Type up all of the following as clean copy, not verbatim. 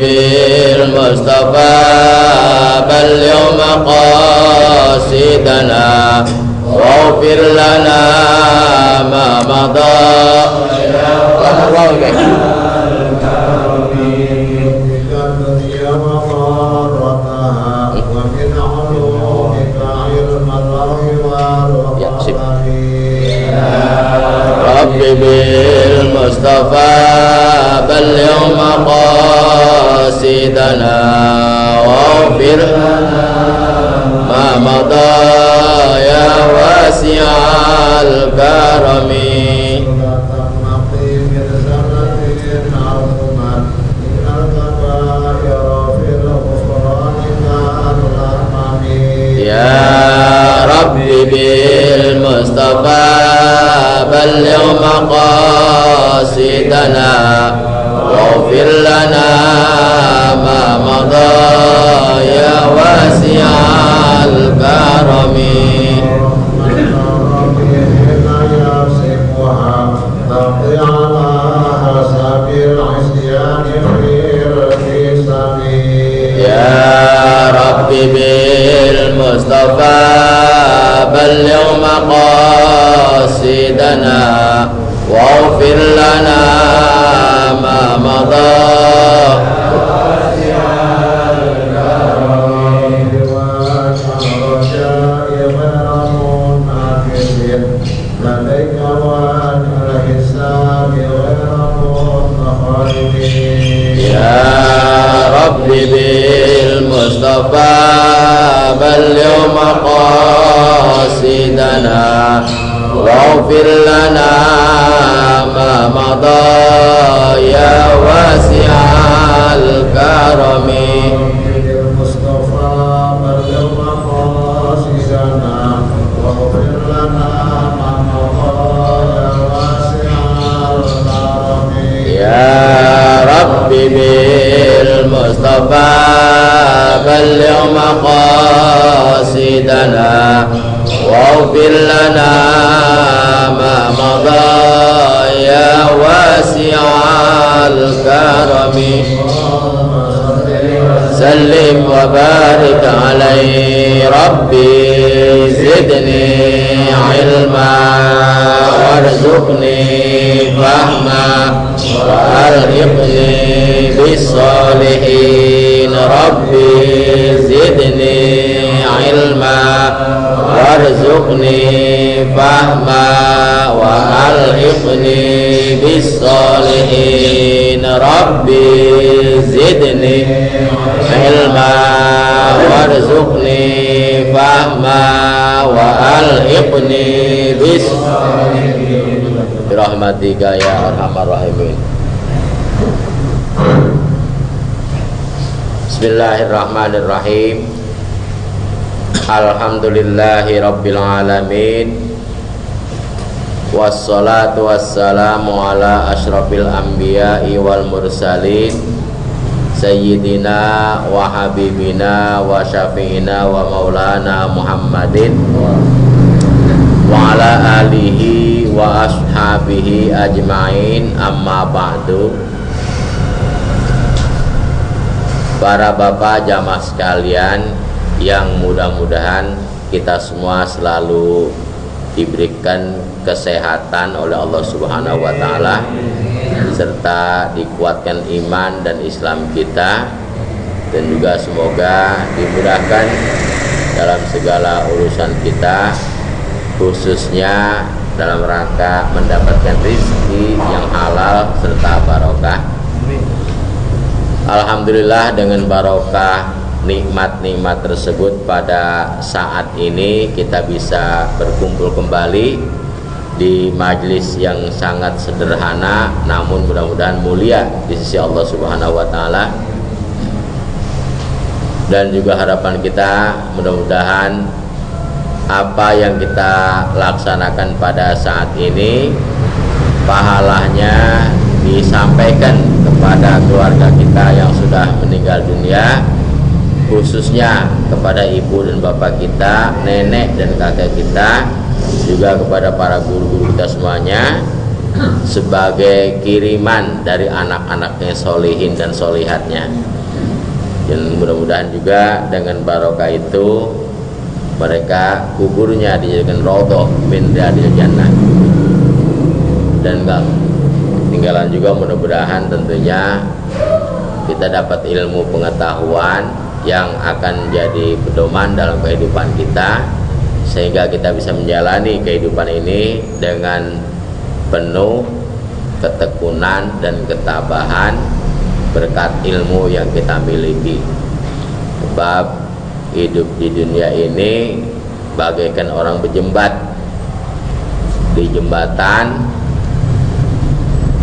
بالمصطفى بلغ مقاصدنا واغفر لنا ما مضى Rabbi bil Mustafa balligh maqasidana waghfir ma madha ya wasi'al karami ya Rabbi bil Mustafa balligh maqasidana waghfir lana ma madha ya wasi'al karami ya Rabbi bil Mustafa balligh maqasidana waghfir lana ma madha ya Rabbi bil Mustafa balligh maqasidana waghfir lana ma madha ya wasi'al karami ya Rabbi bil Mustafa balligh maqasidana waghfir lana ma madha ya wasi'al karami sallim wa barik alaihi Rabbi zidni ilma warzuqni fahma warzuqni bis-solihin Rabbi zidni ilma warzuqni fahma wa alhiqni bis-solihin Rabbi zidni ilma warzuqni fahma wa alhiqni bis-solihin birahmatika ya arhamar rahimin. Bismillahirrahmanirrahim. Alhamdulillahi rabbil alamin. Wassalatu wassalamu ala asyrafil anbiya'i wal mursalin sayyidina wa habibina wa syafi'ina wa maulana Muhammadin wa ala alihi wa ashabihi ajma'in, amma ba'du. Para bapak jamaah sekalian yang mudah-mudahan kita semua selalu diberikan kesehatan oleh Allah Subhanahu wa taala serta dikuatkan iman dan Islam kita, dan juga semoga dimudahkan dalam segala urusan kita, khususnya dalam rangka mendapatkan rezeki yang halal serta barokah. Alhamdulillah, dengan barokah nikmat-nikmat tersebut pada saat ini kita bisa berkumpul kembali di majelis yang sangat sederhana namun mudah-mudahan mulia di sisi Allah Subhanahu wa taala. Dan juga harapan kita mudah-mudahan apa yang kita laksanakan pada saat ini pahalanya disampaikan kepada keluarga kita yang sudah meninggal dunia, khususnya kepada ibu dan bapak kita, nenek dan kakek kita, juga kepada para guru-guru kita semuanya, sebagai kiriman dari anak-anaknya solihin dan solihatnya. Dan mudah-mudahan juga dengan barokah itu mereka kuburnya dijadikan raudhah min riyadil jannah. Dan tinggalan juga mudah-mudahan tentunya kita dapat ilmu pengetahuan yang akan jadi pedoman dalam kehidupan kita, sehingga kita bisa menjalani kehidupan ini dengan penuh ketekunan dan ketabahan berkat ilmu yang kita miliki. Sebab hidup di dunia ini bagaikan orang berjembat di jembatan.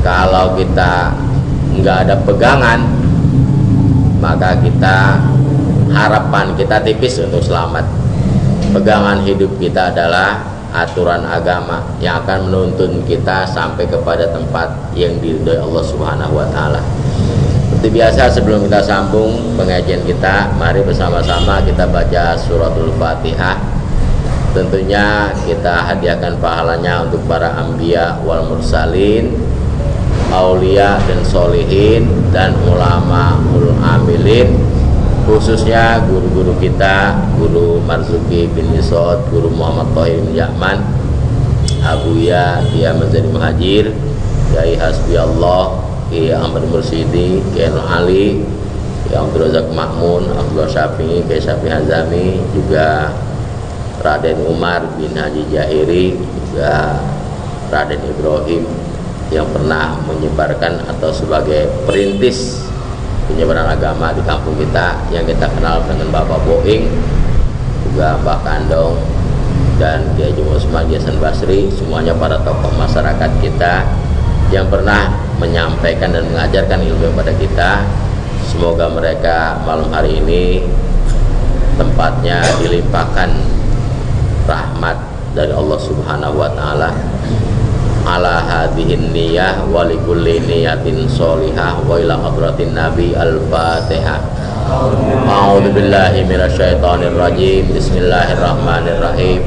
Kalau kita nggak ada pegangan, maka harapan kita tipis untuk selamat. Pegangan hidup kita adalah aturan agama yang akan menuntun kita sampai kepada tempat yang diridhoi Allah Subhanahu wa taala. Seperti biasa, sebelum kita sambung pengajian kita, mari bersama-sama kita baca suratul Fatihah. Tentunya kita hadiahkan pahalanya untuk para anbiya wal mursalin, aulia dan solihin, dan ulama ul amilin, khususnya guru-guru kita, Guru Marzuki bin Yusod, Guru Muhammad Thohir bin Ya'man, Abuya Kiai Mazari Muhajir, Kiai Hasbi Allah, Kiai Ahmad Mursidi, Kiai Nur Ali, Kiai Abdul Razak Makmun, Abdul Syafi'i, Kiai Syafi'i Hazami, juga Raden Umar bin Haji Jahiri, juga Raden Ibrahim yang pernah menyebarkan atau sebagai perintis penyebaran agama di kampung kita yang kita kenal dengan Bapak Boing, juga Mbah Kandong, dan Kiai Haji Usman Hasan Basri, semuanya para tokoh masyarakat kita yang pernah menyampaikan dan mengajarkan ilmu kepada kita. Semoga mereka malam hari ini tempatnya dilimpahkan rahmat dari Allah Subhanahu wa taala. Ala hadhihin niyah wa likulli niyatin sholihah wa ila hadratin nabi. Al-Fatihah. A'udzu billahi minasyaitonir rajim. Bismillahirrahmanirrahim.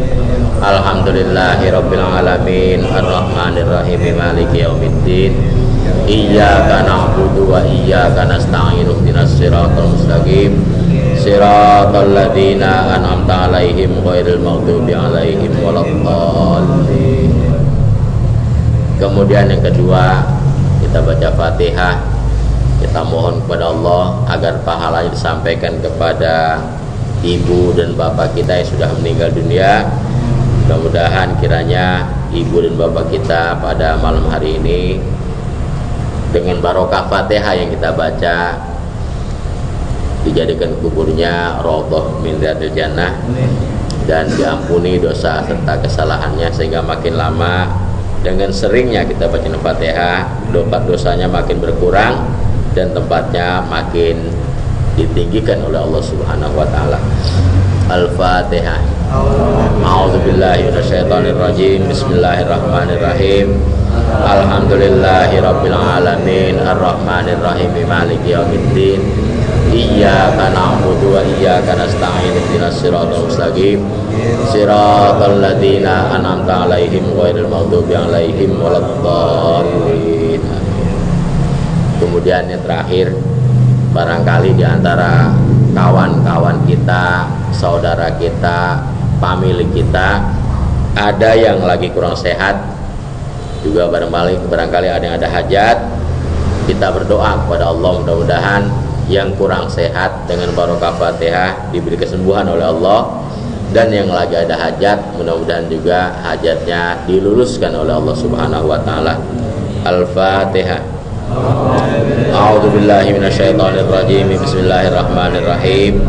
Alhamdulillahi rabbil alamin arrahmanir rahim maliki yaumiddin. Iyyaka na'budu wa iyyaka nasta'in ihdinas siratal mustaqim siratal ladzina an'amta 'alaihim ghairil maghdubi 'alaihim waladdallin. Kemudian yang kedua, kita baca Fatihah. Kita mohon kepada Allah agar pahalanya disampaikan kepada ibu dan bapak kita yang sudah meninggal dunia. Mudah-mudahan kiranya ibu dan bapak kita pada malam hari ini dengan barokah Fatihah yang kita baca dijadikan kuburnya raudhah min riyadil jannah dan diampuni dosa serta kesalahannya, sehingga makin lama dengan seringnya kita baca Fatihah, dosanya makin berkurang dan tempatnya makin ditinggikan oleh Allah Subhanahu wa taala. Al-Fatihah. A'udzu billahi minasyaitonir rajim. Bismillahirrahmanirrahim. Alhamdulillahirabbil alamin arrahmanir rahim maliki yaumiddin. Iyyaka na'budu wa iyyaka nasta'in ihdinas siratal mustaqim siratal ladzina an'amta 'alaihim ghairil maghdubi 'alaihim waladdallin. Kemudian yang terakhir, barangkali di antara kawan-kawan kita, saudara kita, pemilik kita ada yang lagi kurang sehat, juga barangkali ada yang ada hajat. Kita berdoa kepada Allah, mudah-mudahan yang kurang sehat dengan barokah Fatihah diberi kesembuhan oleh Allah, dan yang lagi ada hajat mudah-mudahan juga hajatnya diluluskan oleh Allah Subhanahu wa taala. Al-Fatihah. A'udzu billahi minasyaitonir rajim. Bismillahirrahmanirrahim.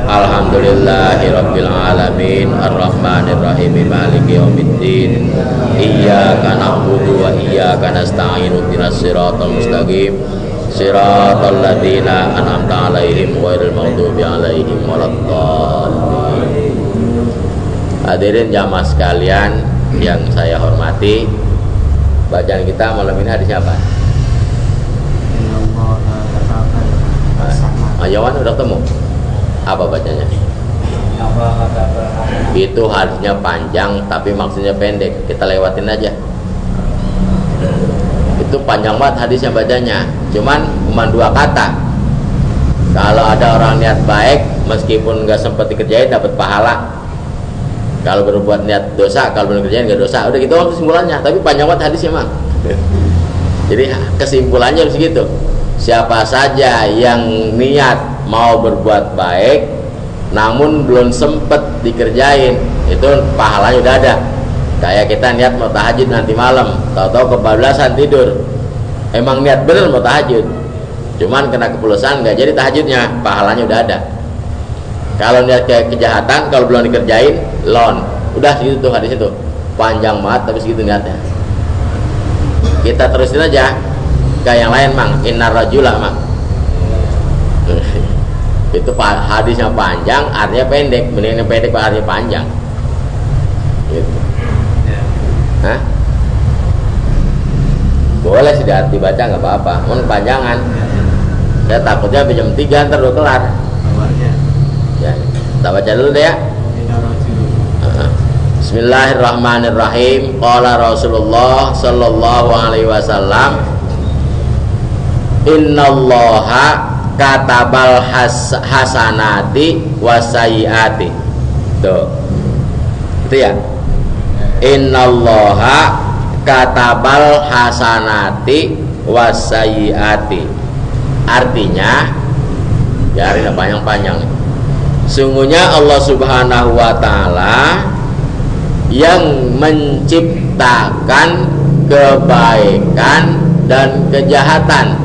Alhamdulillahirabbil alamin arrahmanir rahim maliki yaumiddin. Iyyaka na'budu wa iyyaka nasta'in ihdinas siratal mustaqim siratal ladzina an'amta 'alaihim ghairil maghdubi 'alaihim waladdallin. Hadirin jamaah sekalian yang saya hormati, bacaan kita malam ini hadis apa? Ayawan udah ketemu? Apa bacanya? Itu hadisnya panjang tapi maksudnya pendek, kita lewatin aja. Itu panjang banget hadis yang bacanya, cuma 2 kata. Kalau ada orang niat baik, meskipun nggak sempat dikerjain dapat pahala. Kalau berbuat niat dosa, kalau belum kerjain nggak dosa. Udah gitu kesimpulannya. Tapi panjang banget hadisnya mah. Jadi kesimpulannya begitu. Siapa saja yang niat mau berbuat baik, namun belum sempat dikerjain, itu pahalanya udah ada. Kayak kita niat mau tahajud nanti malam, tahu-tahu kebablasan tidur. Emang niat bener mau tahajud, cuman kena kepulauan nggak jadi tahajudnya, pahalanya udah ada. Kalau niat kayak kejahatan, kalau belum dikerjain, lon. Udah segitu tuh hadis itu, panjang banget tapi segitu niatnya. Kita terusin aja kayak yang lain, mang. Innar rajula, mang. Itu hadisnya panjang, artinya pendek. Mending yang pendek, artinya panjang. Gitu. Hah? Boleh sih dibaca nggak apa-apa, panjangan. Saya takutnya jam 3 ntar udah kelar. Ya, kita baca dulu deh ya. Bismillahirrahmanirrahim. Qala Rasulullah sallallahu alaihi wasallam, innallaha katabal hasanati wasayyiati. Tuh. Itu ya. Innallaha katabal hasanati wasayyiati. Artinya, ya ini panjang-panjang. Sungguhnya Allah Subhanahu wa taala yang menciptakan kebaikan dan kejahatan.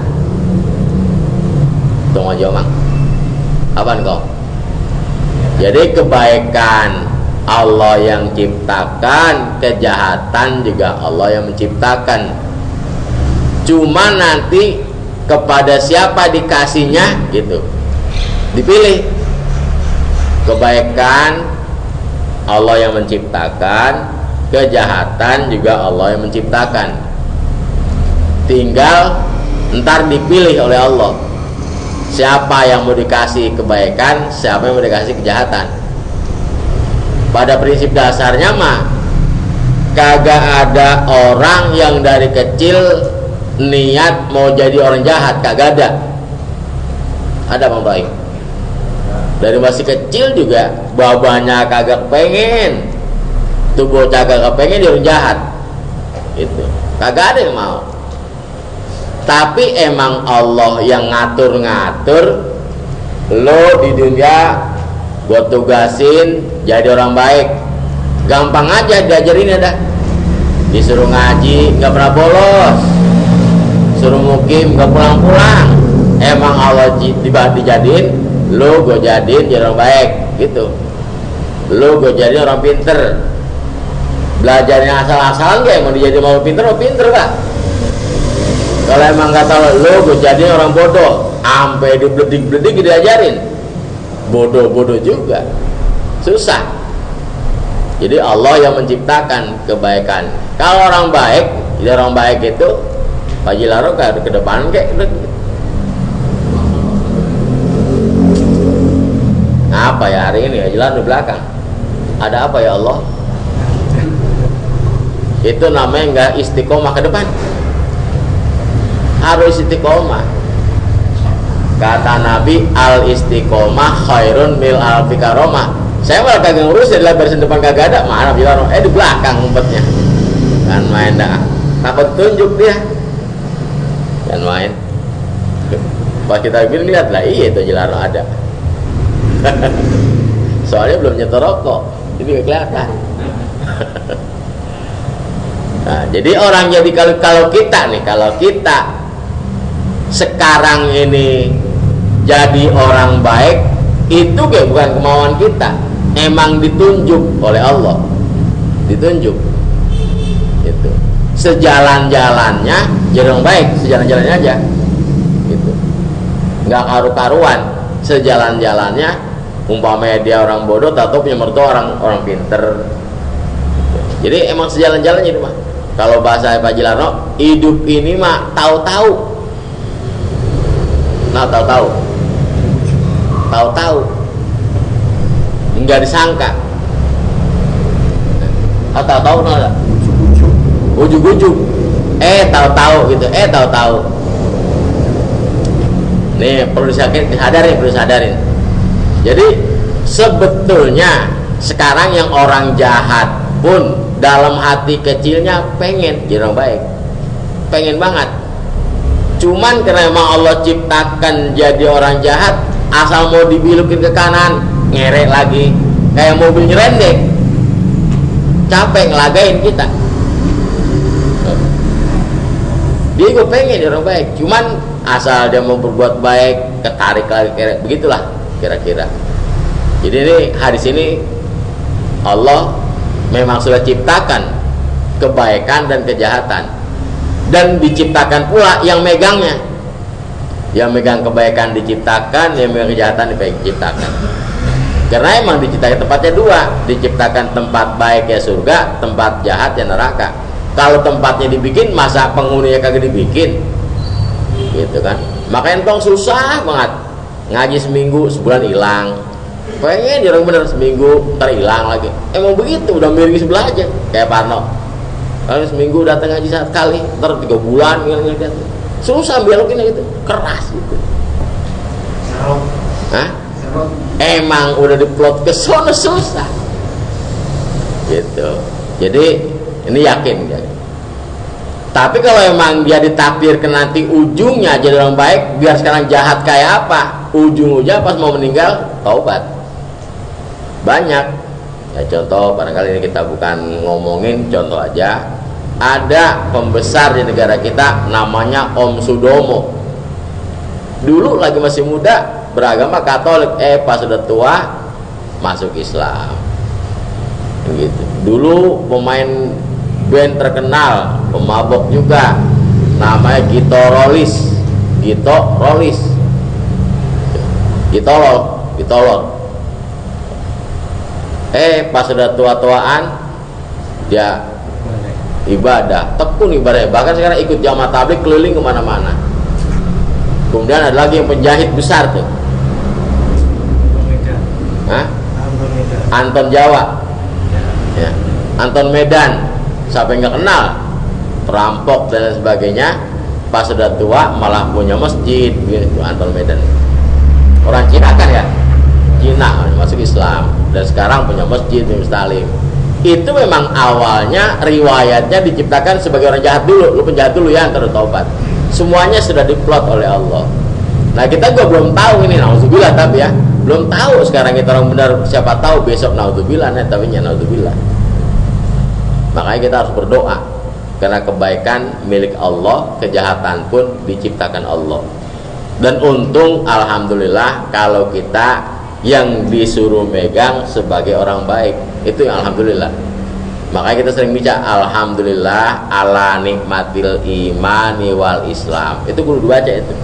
Tunggu aja, Mang. Apaan kau? Jadi kebaikan Allah yang ciptakan, kejahatan juga Allah yang menciptakan. Cuma nanti kepada siapa dikasihnya gitu, dipilih. Kebaikan Allah yang menciptakan, kejahatan juga Allah yang menciptakan. Tinggal ntar dipilih oleh Allah siapa yang mau dikasih kebaikan, siapa yang mau dikasih kejahatan. Pada prinsip dasarnya mah kagak ada orang yang dari kecil niat mau jadi orang jahat, kagak ada. Ada Bang Baik? Dari masih kecil juga babanya kagak pengen, tuh bocah kagak pengen dia orang jahat, itu kagak ada yang mau. Tapi emang Allah yang ngatur-ngatur lo di dunia, buat tugasin jadi orang baik. Gampang aja diajarin dah. Disuruh ngaji nggak pernah bolos, suruh mukim nggak pulang-pulang. Emang Allah dijadiin lo, gue jadiin jadi orang baik gitu. Lo gue jadiin orang pinter. Belajarnya asal-asalan gak emang dijadiin orang pinter, mau pinter gak? Kalau emang nggak tahu lo, gue jadiin orang bodoh, sampai dibledik-bledik diajarin. Bodoh-bodoh juga, susah. Jadi Allah yang menciptakan kebaikan. Kalau orang baik, jadi orang baik itu Pak Jilaro kayak ke depan kayak apa ya hari ini? Jilaro di belakang. Ada apa ya Allah? Itu namanya nggak istiqomah ke depan. Harus istiqomah. Kata Nabi, al istiqomah khairun mil al fikaromah. Saya malah kagak ngurus, adalah barisan depan kagak ada. Mana bilang, di belakang ngumpetnya. Kan main dah. Takut tunjuk dia. Kan main. Pas kita bilang lihat lah, iya itu Jelaro ada. Soalnya belum nyetor rokok, jadi gak kelihatan. Nah, jadi orang jadi kalau kita sekarang ini jadi orang baik, itu bukan kemauan kita, emang ditunjuk oleh Allah, ditunjuk. Itu sejalan-jalannya jadi orang baik, sejalan-jalannya aja, gitu. Nggak karu-karuan, sejalan-jalannya. Umpamanya dia orang bodoh, atau punya mertua orang pinter. Jadi emang sejalan-jalannya itu mah. Kalau bahasa Pak Jilarno, hidup ini mah tahu-tahu. Nah, tahu-tahu, nggak disangka. Tahu-tahu nggak? Ujug-ujug. tahu-tahu gitu, tahu-tahu. Nih perlu disadarin. Jadi sebetulnya sekarang yang orang jahat pun dalam hati kecilnya pengen jadi orang baik, pengen banget. Cuman karena memang Allah ciptakan jadi orang jahat, asal mau dibilukin ke kanan ngerek lagi, kayak mobil nyerendeng, capek ngelagain kita. Dia juga pengen jadi orang baik, cuman asal dia mau berbuat baik ketarik lagi, begitulah kira-kira. Jadi ini hadis ini Allah memang sudah ciptakan kebaikan dan kejahatan, dan diciptakan pula yang megangnya. Yang megang kebaikan diciptakan, yang megang kejahatan diciptakan. Karena emang diciptakan tempatnya dua, diciptakan tempat baik ya surga, tempat jahat ya neraka. Kalau tempatnya dibikin, masa penghuninya kagak dibikin, gitu kan? Makanya entong susah banget ngaji seminggu, sebulan hilang. Pengen jarang bener seminggu, ntar hilang lagi. Emang begitu, udah miring sebelah aja, kayak Parno. Kalau seminggu datang ngaji sekali, ntar 3 bulan hilang. Susah belokin gitu, keras gitu. Hah? Emang udah diplot ke sono susah, gitu. Jadi ini yakin ya. Tapi kalau emang dia ditakdirkan nanti ujungnya jadi orang baik, biar sekarang jahat kayak apa, ujung-ujungnya pas mau meninggal taubat. Banyak ya, contoh barangkali ini kita bukan ngomongin, contoh aja. Ada pembesar di negara kita namanya Om Sudomo. Dulu lagi masih muda beragama Katolik, pas sudah tua masuk Islam. Gitu. Dulu pemain band terkenal, pemabok juga, namanya Gito Rolis. Gitolol. Pas sudah tua-tuaan dia ibadah, tekun ibadah, bahkan sekarang ikut jamaah tabligh keliling kemana-mana. Kemudian ada lagi yang penjahit besar tuh, Anton Jawa ya. Anton Medan, siapa yang nggak kenal, perampok dan sebagainya. Pas sudah tua malah punya masjid gitu. Anton Medan orang Cina kan ya, Cina masuk Islam dan sekarang punya masjid di Muslim. Itu memang awalnya riwayatnya diciptakan sebagai orang jahat dulu, lu penjahat dulu ya, ntar taubat. Semuanya sudah diplot oleh Allah. Nah kita juga belum tahu ini, naudzubillah, tapi ya belum tahu sekarang kita orang benar, siapa tahu besok naudzubillah, tapi naudzubillah. Makanya kita harus berdoa, karena kebaikan milik Allah, kejahatan pun diciptakan Allah. Dan untung alhamdulillah kalau kita yang disuruh megang sebagai orang baik, itu yang alhamdulillah. Makanya kita sering bicara alhamdulillah ala nikmatil imani wal Islam. Itu kudu dibaca itu.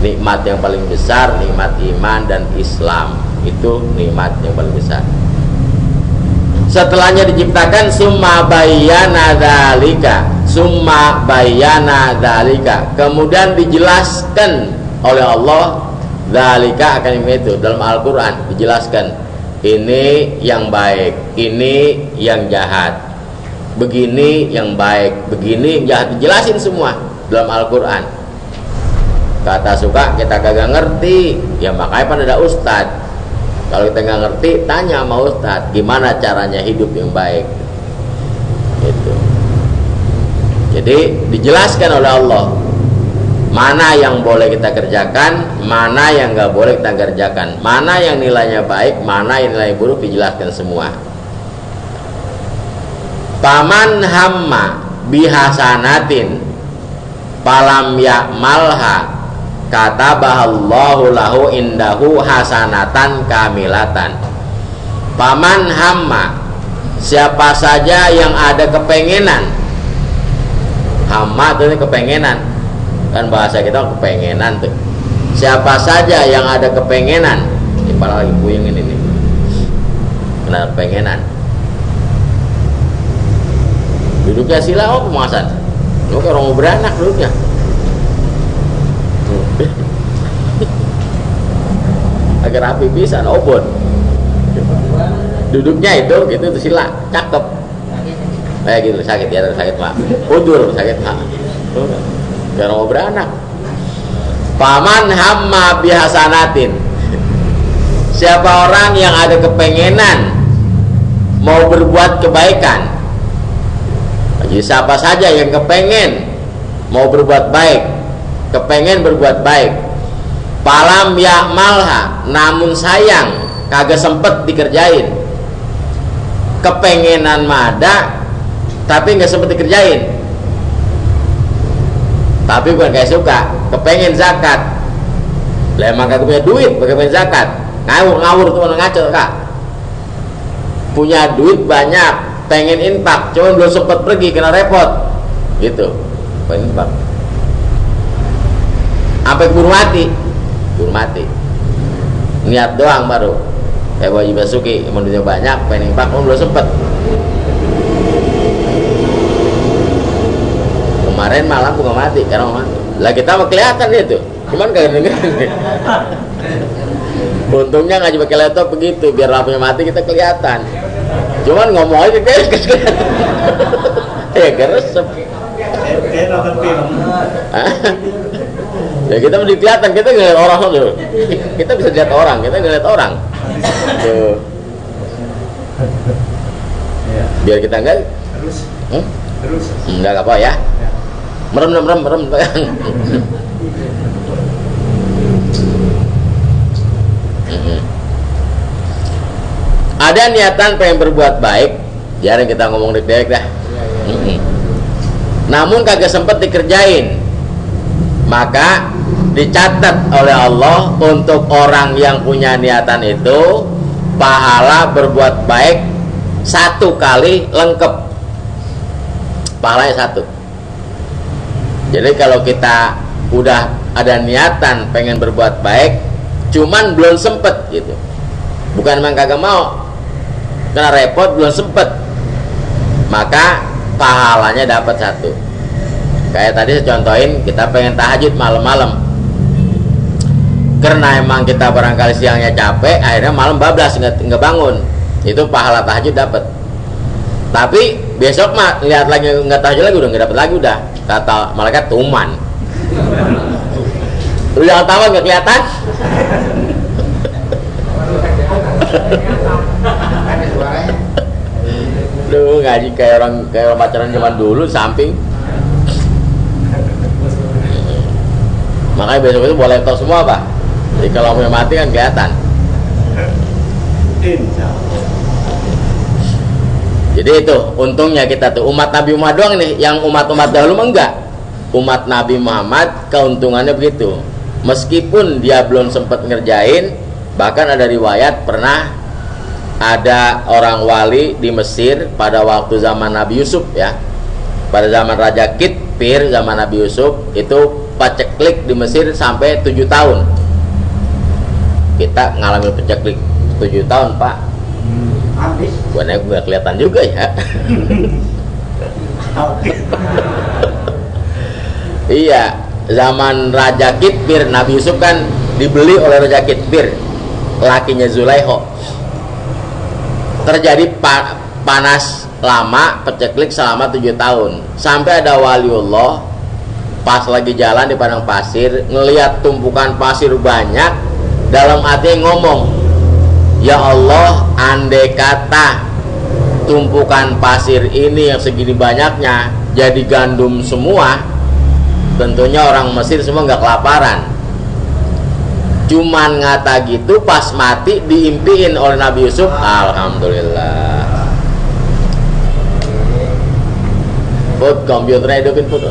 Nikmat yang paling besar, nikmat iman dan Islam. Itu nikmat yang paling besar. Setelahnya diciptakan summa bayyana dzalika. Kemudian dijelaskan oleh Allah dzalika akan itu dalam Al-Qur'an, dijelaskan ini yang baik, ini yang jahat, begini yang baik, begini yang jahat, dijelasin semua dalam Al-Qur'an. Kata suka kita kagak ngerti, ya makanya pada ada ustadz. Kalau kita nggak ngerti, tanya sama ustadz gimana caranya hidup yang baik. Itu. Jadi dijelaskan oleh Allah mana yang boleh kita kerjakan, mana yang nggak boleh kita kerjakan, mana yang nilainya baik, mana yang nilainya buruk, dijelaskan semua. Paman hamma bihasanatin palam ya'malha katabahallahu lahu indahu hasanatan kamilatan. Paman hamma, siapa saja yang ada kepengenan, hamma itu kepengenan, kan bahasa kita kepengenan tuh. Siapa saja yang ada kepengenan, ini pala lagi puyeng ini nih, kena kepengenan. Duduknya sila, oh pemasan, lu kayak orang mau beranak duduknya. Agar rapi bisa, obon. Duduknya itu, gitu tuh sila, cakep. Gitu sakit ya, sakit mak, udur sakit mak, karena mau beranak. Paman hamma bihasanatin, siapa orang yang ada kepengenan mau berbuat kebaikan, jadi siapa saja yang kepengen mau berbuat baik, kepengen berbuat baik, palam ya'malha, namun sayang kagak sempet dikerjain. Kepengenan mah ada, tapi nggak sempet dikerjain. Tapi bukan kayak suka, kepengen zakat, lah emang kagak punya duit, bagaimana zakat? Ngawur tuh ngaco kak. Punya duit banyak, pengen infak, cuman belum sempet pergi, kena repot, gitu. Pengen infak, sampai keburu mati. Niat doang baru. Kayak Wajib Basuki, duitnya banyak, pengen infak, belum sempet. Kemarin malam gua mati karena mati. Lah kita mah kelihatan itu, cuman kagak dengerin. Untungnya ngaji pakai laptop begitu, biar lampunya mati kita kelihatan. Cuman ngomong aja kayak kelihatan. Keresep. Ya kita mesti kelihatan, kita ngeliat orang tuh. Kita bisa lihat orang, kita ngeliat orang. Tuh. Biar kita enggak terus. Enggak apa ya. Merem. Ada niatan pengen berbuat baik, jarang kita ngomong dek dah. Namun kagak sempet dikerjain, maka dicatat oleh Allah untuk orang yang punya niatan itu pahala berbuat baik 1 kali lengkap, pahalanya 1. Jadi kalau kita udah ada niatan pengen berbuat baik, cuman belum sempet gitu, bukan emang kagak mau, karena repot belum sempet, maka pahalanya dapat 1. Kayak tadi saya contohin, kita pengen tahajud malam-malam, karena emang kita barangkali siangnya capek, akhirnya malam bablas nggak bangun, itu pahala tahajud dapat. Tapi besok mah lihat lagi nggak tahajud lagi, udah nggak dapat lagi, udah kata malaikat tuman. Lu jangan tahu nggak kelihatan. Lu ngaji kayak orang pacaran zaman dulu samping. Makanya besok itu boleh tahu semua pak. Jadi kalau mau mati kan kelihatan. Jadi itu untungnya kita tuh umat Nabi Muhammad doang nih, yang umat-umat dahulu mah enggak. Umat Nabi Muhammad keuntungannya begitu. Meskipun dia belum sempat ngerjain, bahkan ada riwayat pernah ada orang wali di Mesir pada waktu zaman Nabi Yusuf ya. Pada zaman Raja Kitpir, zaman Nabi Yusuf, itu paceklik di Mesir sampai 7 tahun. Kita ngalamin paceklik 7 tahun pak. Bukannya gue kelihatan juga ya. Iya, zaman Raja Kitpir, Nabi Yusuf kan dibeli oleh Raja Kitpir, lakinya Zulaiho. Terjadi panas lama, peceklik selama 7 tahun. Sampai ada waliullah pas lagi jalan di padang pasir, ngelihat tumpukan pasir banyak, dalam hati ngomong, ya Allah, andai kata tumpukan pasir ini yang segini banyaknya jadi gandum semua, tentunya orang Mesir semua nggak kelaparan. Cuman ngata gitu, pas mati diimpiin oleh Nabi Yusuf, alhamdulillah. Put komputernya hidupin, put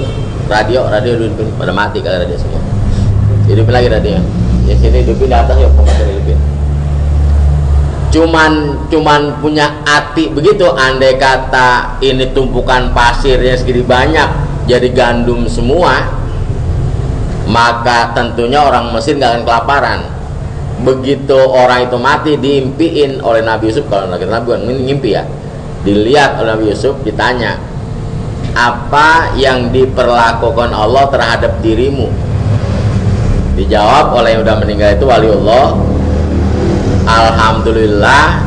radio hidupin, pada mati kalau radio semua. Hidupin lagi radio. Di sini hidupin, di atas yuk komputer hidupin. Cuman punya hati begitu, andai kata ini tumpukan pasirnya segini banyak jadi gandum semua, maka tentunya orang Mesir nggak akan kelaparan. Begitu orang itu mati diimpiin oleh Nabi Yusuf, kalau Nabi bukan ngimpi ya, dilihat oleh Nabi Yusuf, ditanya, apa yang diperlakukan Allah terhadap dirimu? Dijawab oleh yang udah meninggal itu waliullah, alhamdulillah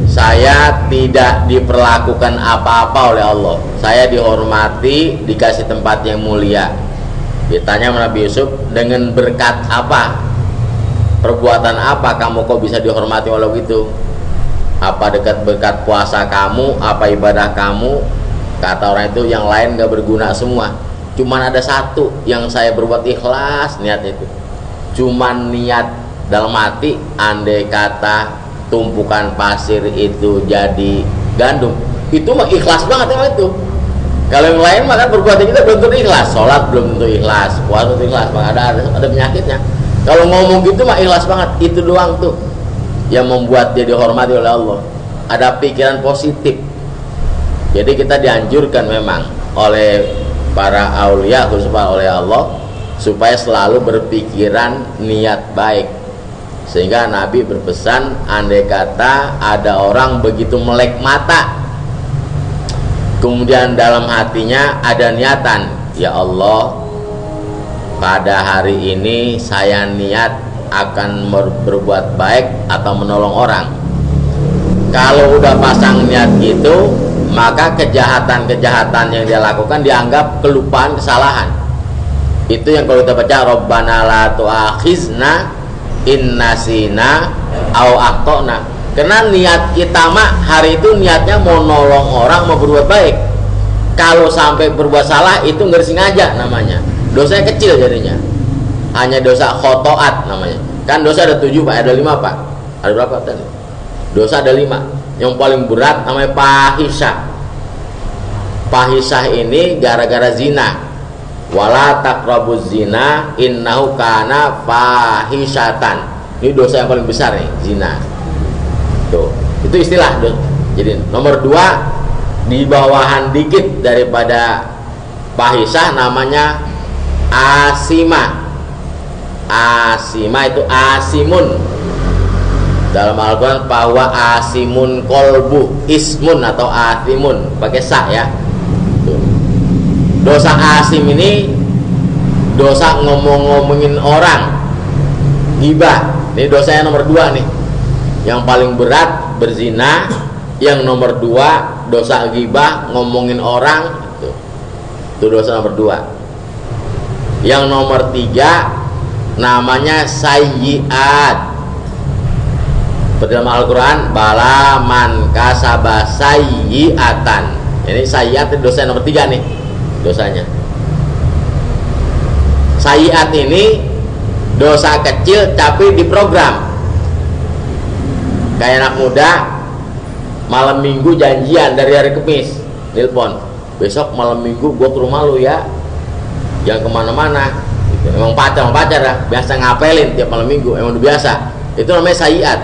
saya tidak diperlakukan apa-apa oleh Allah. Saya dihormati, dikasih tempat yang mulia. Ditanya Nabi Yusuf, dengan berkat apa? Perbuatan apa kamu kok bisa dihormati oleh Allah itu? Apa berkat puasa kamu, apa ibadah kamu? Kata orang itu, yang lain gak berguna semua. Cuman ada satu yang saya berbuat ikhlas niat itu. Cuman niat dalam hati, andai kata tumpukan pasir itu jadi gandum, itu mah ikhlas banget emang itu. Kalau yang lain mah kan perbuatan kita belum tentu ikhlas, sholat belum tentu ikhlas, puasa belum ikhlas, maka ada penyakitnya. Kalau ngomong gitu mah ikhlas banget, itu doang tuh yang membuat dia dihormati oleh Allah. Ada pikiran positif. Jadi kita dianjurkan memang oleh para aulia, khususnya oleh Allah, supaya selalu berpikiran niat baik. Sehingga Nabi berpesan, andai kata ada orang begitu melek mata, kemudian dalam hatinya ada niatan, ya Allah, pada hari ini saya niat akan berbuat baik atau menolong orang. Kalau udah pasang niat gitu, maka kejahatan-kejahatan yang dia lakukan dianggap kelupaan, kesalahan. Itu yang kalau kita baca, Rabbana la tu'akhizna in nasina au akhtana. Karena niat kita mah hari itu niatnya mau nolong orang, mau berbuat baik. Kalau sampai berbuat salah itu nggak sengaja namanya. Dosanya kecil jadinya. Hanya dosa khotoat namanya. Kan dosa ada 7 Pak, ada 5 Pak. Ada berapa tadi? Dosa ada 5. Yang paling berat namanya fahisyah. Fahisyah ini gara-gara zina. Wala taqrabuz zina innahu kana fahisyatan. Ini dosa yang paling besar nih, zina. Tuh, itu istilah. Jadi nomor 2 di bawahan dikit daripada fahisyah namanya asima. Asima itu asimun. Dalam Al-Quran bahwa asimun kolbu, ismun atau asimun, pakai sa ya. Tuh. Dosa asim ini dosa ngomong-ngomongin orang, ghibah. Ini dosanya nomor 2 nih. Yang paling berat berzina. Yang nomor 2 dosa ghibah, ngomongin orang. Itu dosa nomor 2. Yang nomor 3 namanya sayyiat. Dalam Al-Quran, bala man kasaba sayyiatan. Ini sayyiat itu dosa nomor 3 nih dosanya. Sayyiat ini dosa kecil tapi diprogram. Kayak anak muda malam minggu janjian dari hari Kamis, telepon, besok malam minggu gua ke rumah lu ya, jangan kemana-mana. Emang pacar lah, biasa ngapelin tiap malam minggu, emang udah biasa. Itu namanya sayyiat.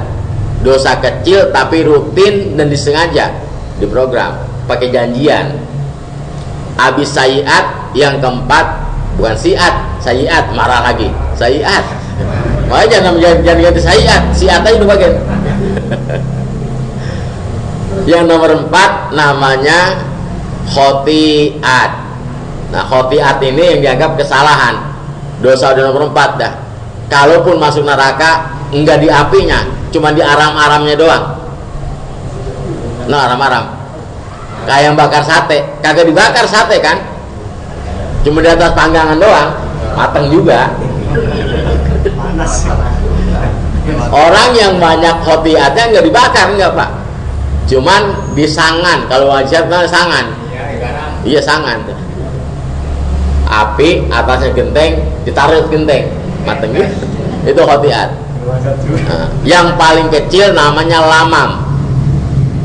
Dosa kecil tapi rutin dan disengaja, diprogram, pakai janjian. Habis sayyiat, yang keempat bukan siat, sayyiat, marah lagi, sayyiat. Makanya jangan ganti sayyiat, siat aja udah bagian. Yang nomor 4 namanya khotiat. Nah, khotiat ini yang dianggap kesalahan. Dosa udah nomor 4 dah. Kalaupun masuk neraka, enggak di apinya, cuma di aram-aramnya doang. Nah, aram-aram kayak yang bakar sate, kagak dibakar sate kan, cuma di atas panggangan doang, mateng juga. Orang yang banyak khotiatnya enggak dibakar, enggak Pak, cuman disangan. Kalau wajib kan sangan, iya sangan. Api atasnya genteng, ditaruh genteng, mateng gitu. Itu khotiat. Nah, yang paling kecil namanya lamam.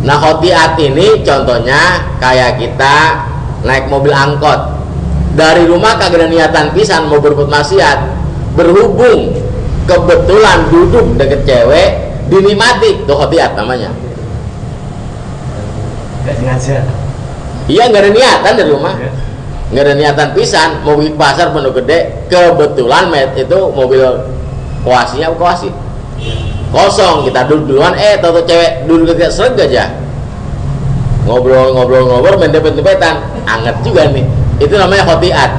Nah, khotiat ini contohnya kayak kita naik mobil angkot, dari rumah kagak ada niatan pisan mau berbuat maksiat, berhubung kebetulan duduk deket cewek, dinikmati, itu khotiat namanya. Gak sengaja. Iya, nggak ada niatan dari rumah, nggak ada niatan pisan mau pergi pasar penuh gede, kebetulan itu mobil koasinya koasi kosong, kita duduk duluan, tahu cewek duduk dekat sereg aja, ngobrol main dempet-dempetan, anget juga nih. Itu namanya khotiat.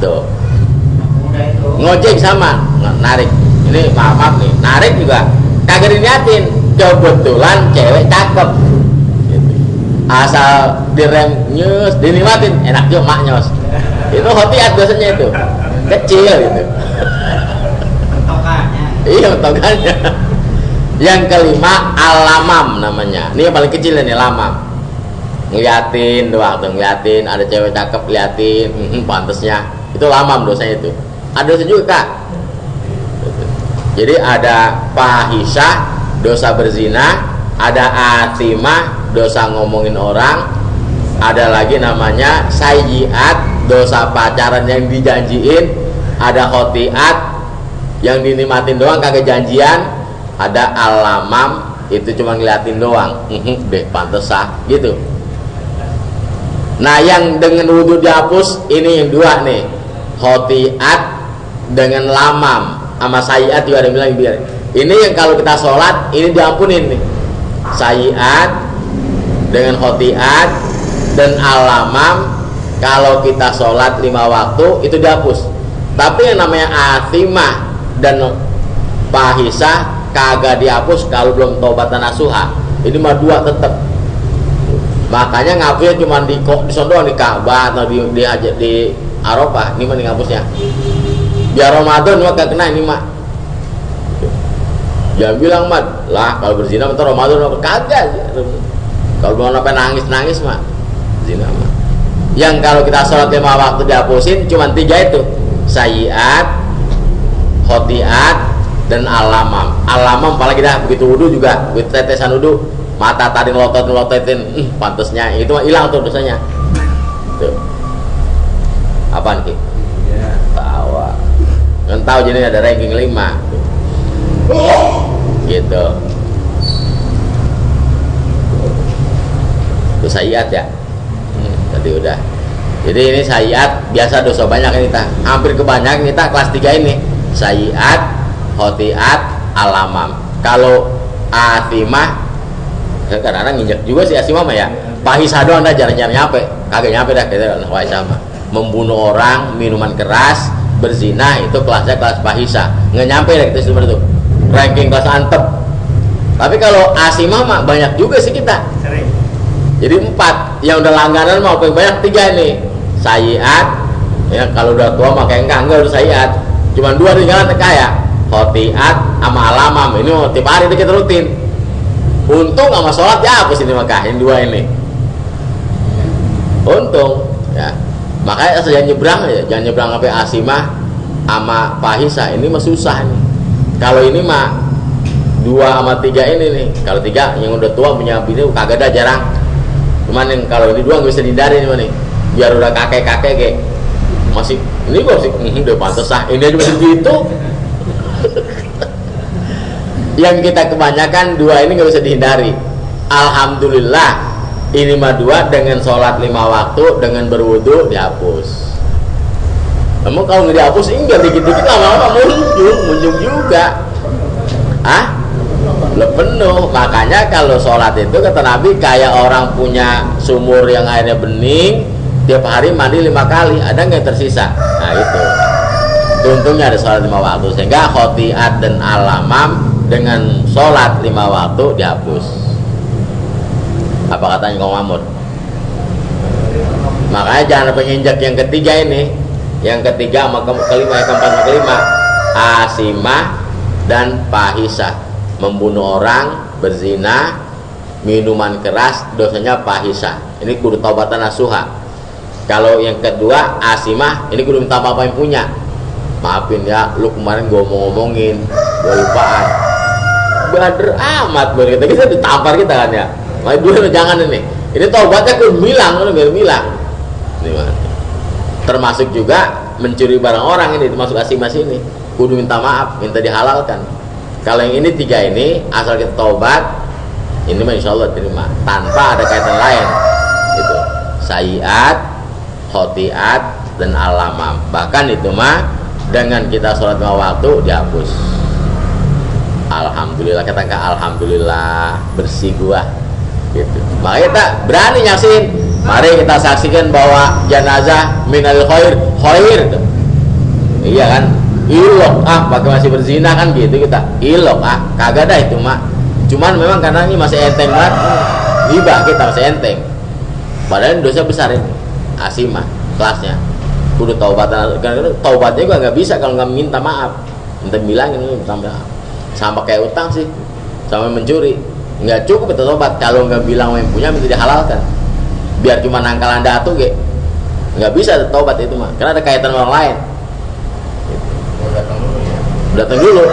Tuh, ngojek sama narik, ini maaf nih, narik juga kagak diniatin, kebetulan cewek cakep gitu. Asal direm nyus dinikmatin enak juga mak nyos itu hotiat biasanya itu kecil gitu iya tokannya. Yang kelima alamam namanya, ini yang paling kecil ini lamam, ngeliatin doang tuh, ngeliatin ada cewek cakep liatin pantesnya, itu lamam dosanya itu. Ada dosa juga kak. Jadi ada fahisah dosa berzina, ada atimah dosa ngomongin orang, ada lagi namanya sayyiat dosa pacaran yang dijanjiin, ada khotiat yang dinikmatin doang kagak janjian, ada alamam itu cuma ngeliatin doang deh pantes sah gitu. Nah yang dengan wudhu dihapus ini yang dua nih, khotiat dengan lamam sama sayyiat juga ada yang bilang biar ini yang kalau kita sholat ini diampunin nih, sayyiat dengan khotiat dan alamam kalau kita sholat 5 waktu itu dihapus. Tapi yang namanya atimah dan fahisah kagak dihapus kalau belum taubatan nasuha. Ini mah dua tetep. Makanya ngapusnya cuma di sondong di Ka'bah atau di Arafah. Ini mah ngapusnya. Biar Ramadan mah kagak kena ini mah. Jangan bilang mat lah kalau berzina bentar Ramadan kagak. Kalau mau sampai nangis mah zina mah. Yang kalau kita sholat 5 waktu dihapusin cuma 3 itu, sayyiat, khotiat, dan alamam. Alamam apalagi dah begitu wudu juga, begitu tetesan wudu, mata tadi ngelotot-ngelototin, pantesnya itu mah hilang tuh dosanya. Tuh. Apaan ki? Tawa. Kan tahu jadi ada ranking 5. Gitu. Itu sayyiat ya. Tadi udah. Jadi ini sayyiat biasa dosa banyak ini kita. Hampir kebanyakan kita kelas 3 ini. Sayyiat, khotiat, alamam. Kalau atimah kadang-kadang nginjek juga sih asimah ya. Fahisah doang dah jarang-jarang nyampe. Kagak nyampe dah kita fahisah mah. Membunuh orang, minuman keras, berzina itu kelasnya kelas fahisah. Nggak nyampe dah kita seperti itu. Ranking kelas antep. Tapi kalau asimah mah banyak juga sih kita. Sering. Jadi 4 yang udah langganan mau paling banyak 3 nih. Sayyiat ya kalau udah tua mah kayak enggak udah sayyiat. Cuman 2 tinggalan kaya. Khotiat sama alamam. Ini mau tiap hari kita rutin. Untung sama sholat ya hapus ini maka yang 2 ini. Untung ya. Makanya jangan nyebrang ya, jangan nyebrang sampai asimah sama fahisah. Ini mah susah nih. Kalau ini mah 2 sama 3 ini nih. Kalau 3 yang udah tua punya bini kagak ada jarang. Cuman yang kalau ini 2 nggak bisa dihindari nih. Biar udah kakek-kakek kayak masih ini masih udah pantas sah. Ini aja masih gitu. Yang kita kebanyakan 2 ini nggak bisa dihindari. Alhamdulillah ini mah 2 dengan sholat 5 waktu dengan berwudu dihapus. Namun kalau nggak dihapus enggak dikit-dikit lama-lama muncul juga. Belum penuh. Makanya kalau sholat itu kata Nabi kayak orang punya sumur yang airnya bening, tiap hari mandi 5 kali, ada nggak tersisa? Nah itu untungnya ada sholat 5 waktu sehingga khotiat dan alamam dengan sholat 5 waktu dihapus. Apa katanya Kong Mamur? Makanya jangan penginjak yang ketiga ini, yang ketiga sama kelima, yang keempat sama kelima, asimah dan fahisah. Membunuh orang, berzina, minuman keras, dosanya fahisah. Ini kudu taubatan nasuha. Kalau yang kedua asimah, ini kudu minta apa yang punya. Maafin ya, lu kemarin gue ngomongin, gue lupaan. Bader amat, kita ditampar kita kan ya. Makanya dulu jangan ini. Ini taubatnya kudu bilang, termasuk juga mencuri barang orang ini, termasuk asimah sini. Kudu minta maaf, minta dihalalkan. Kalau yang ini 3 ini asal kita taubat, ini mah insya Allah terima tanpa ada kaitan lain. Itu sayyiat, khotiat dan alamam. Bahkan itu mah dengan kita sholat 5 waktu dihapus. Alhamdulillah, katakan alhamdulillah bersih gua. Gitu. Makanya kita berani nyaksin. Mari kita saksikan bahwa jenazah minal khair. Gitu. Iya kan? Ilok pakai masih berzina kan gitu kita ilok kagak dah itu mah Cuman memang karena ini masih enteng banget, hibah kita masih enteng. Padahal dosa besar ini, asimah kelasnya. Kudu taubatan, karena taubatnya juga nggak bisa kalau nggak minta maaf. Minta bilangin ini minta maaf. Sama kayak utang sih, sama mencuri. Nggak cukup itu taubat kalau nggak bilang yang punya minta dihalalkan. Biar cuma nangkal anda atuh ge, nggak bisa taubat itu mah, karena ada kaitan orang lain. Datang dulu,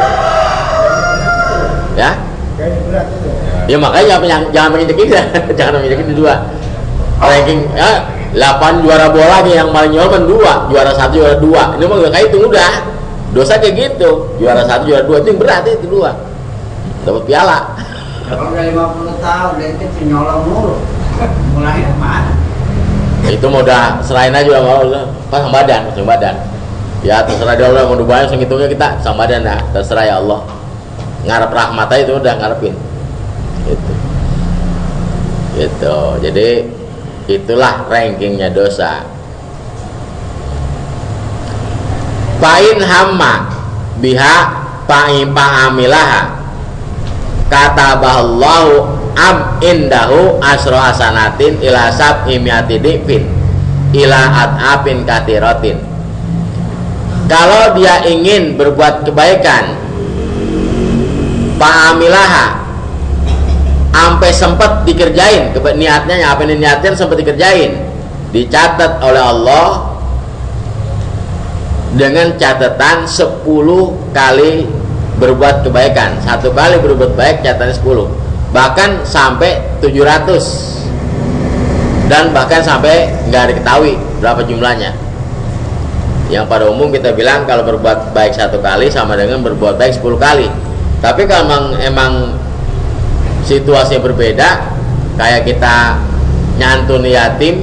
ya. Ya makanya jangan menginjek ini, jangan menginjek ini dua. Ranking ya 8 juara bola nih yang paling nyolong 2, juara 1 juara 2. Ini mah gak kayak itu udah. Dosa kayak gitu. Juara 1 juara 2 itu yang berat itu 2. Dapat piala. Kalau udah 50 tahun dia itu nyolong mulu. Mulai mana? Itu mau udah serahin aja udah pasang badan. Ya terserah dia udah mau dibayar sengitungnya kita pasang badan dah. Terserah ya Allah. Ngarep rahmat aja itu udah ngarepin. Gitu. Jadi itulah rankingnya dosa. Pain hamma biha pa'amilaha kataballahu am indahu asro hasanatin ila sab'i mi'ati difin ila at'afin katiratin. Kalau dia ingin berbuat kebaikan, pa'amilaha sampai sempat dikerjain, niatnya apa ini niatnya sempat dikerjain, dicatat oleh Allah dengan catatan 10 kali berbuat kebaikan. 1 kali berbuat baik catatannya 10, bahkan sampai 700, dan bahkan sampai nggak diketahui berapa jumlahnya. Yang pada umum kita bilang kalau berbuat baik 1 kali sama dengan berbuat baik 10 kali. Tapi kalau emang situasinya berbeda, kayak kita nyantun yatim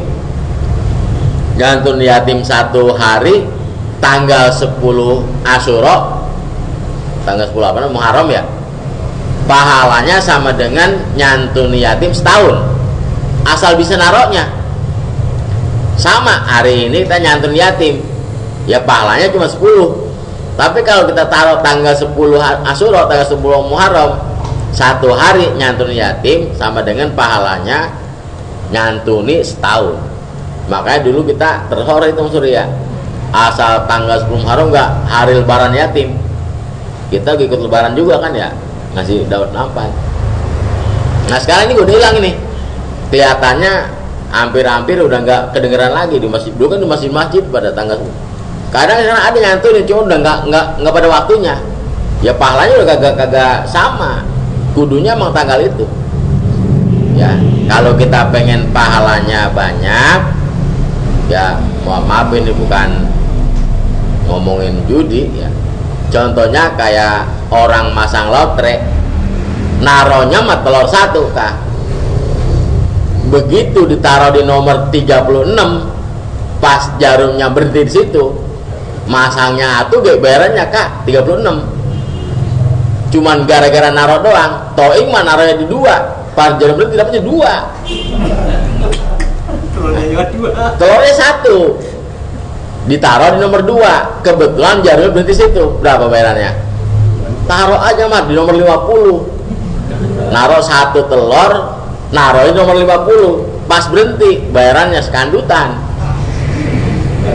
1 hari tanggal 10 Asyura, tanggal 10 apa namanya Muharram ya, pahalanya sama dengan nyantun yatim setahun, asal bisa naroknya. Sama hari ini kita nyantun yatim, ya pahalanya cuma 10. Tapi kalau kita taruh tanggal 10 Asyura, tanggal 10 Muharram, 1 hari nyantun yatim sama dengan pahalanya nyantuni setahun. Makanya dulu kita terhore itu Surya, asal tanggal 10 Muharram enggak hari lebaran yatim, kita ikut lebaran juga kan ya, ngasih daun nampan. Nah sekarang ini udah hilang ini, kelihatannya hampir-hampir udah nggak kedengeran lagi di masjid. Dulu kan di masjid pada tanggal, kadang ada nyantunin cuma udah nggak pada waktunya, ya pahalanya udah kagak sama. Kudunya emang tanggal itu ya. Kalau kita pengen pahalanya banyak, ya mohon maaf ini bukan ngomongin judi ya. Contohnya kayak orang masang lotre, naronya mah telur 1 kah, begitu ditaruh di nomor 36, pas jarumnya berhenti di situ, masangnya tuh bayarannya kak 36. Cuman gara-gara naruh doang, toing mah naruhnya di 2, pas jarum berhenti dapatnya 2. Telurnya 1 ditaruh di nomor 2, kebetulan jarumnya berhenti situ. Berapa bayarannya? Taruh aja mah di nomor 50, naruh 1 telur, naruh di nomor 50, pas berhenti bayarannya sekandutan.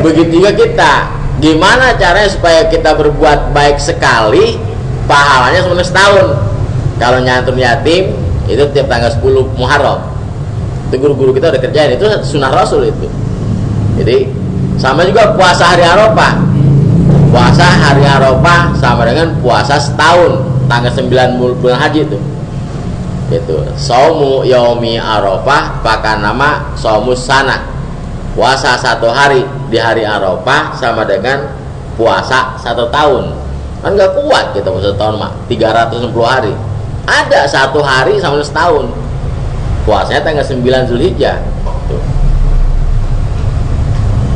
Begitu juga kita, gimana caranya supaya kita berbuat baik sekali pahalanya sebenarnya setahun. Kalau nyantun yatim itu tiap tanggal 10 Muharram, itu guru-guru kita udah kerjain, itu sunnah Rasul itu. Jadi sama juga puasa hari Arafah, puasa hari Arafah sama dengan puasa setahun tanggal 9 bulan haji itu. Itu saumu yaumi Arafah pakai nama saumus sana, puasa 1 hari di hari Arafah sama dengan puasa 1 tahun. Kan nggak kuat kita puasa 1 tahun mah 360 hari. Ada 1 hari sama setahun, puasanya tanggal 9 Zulhijjah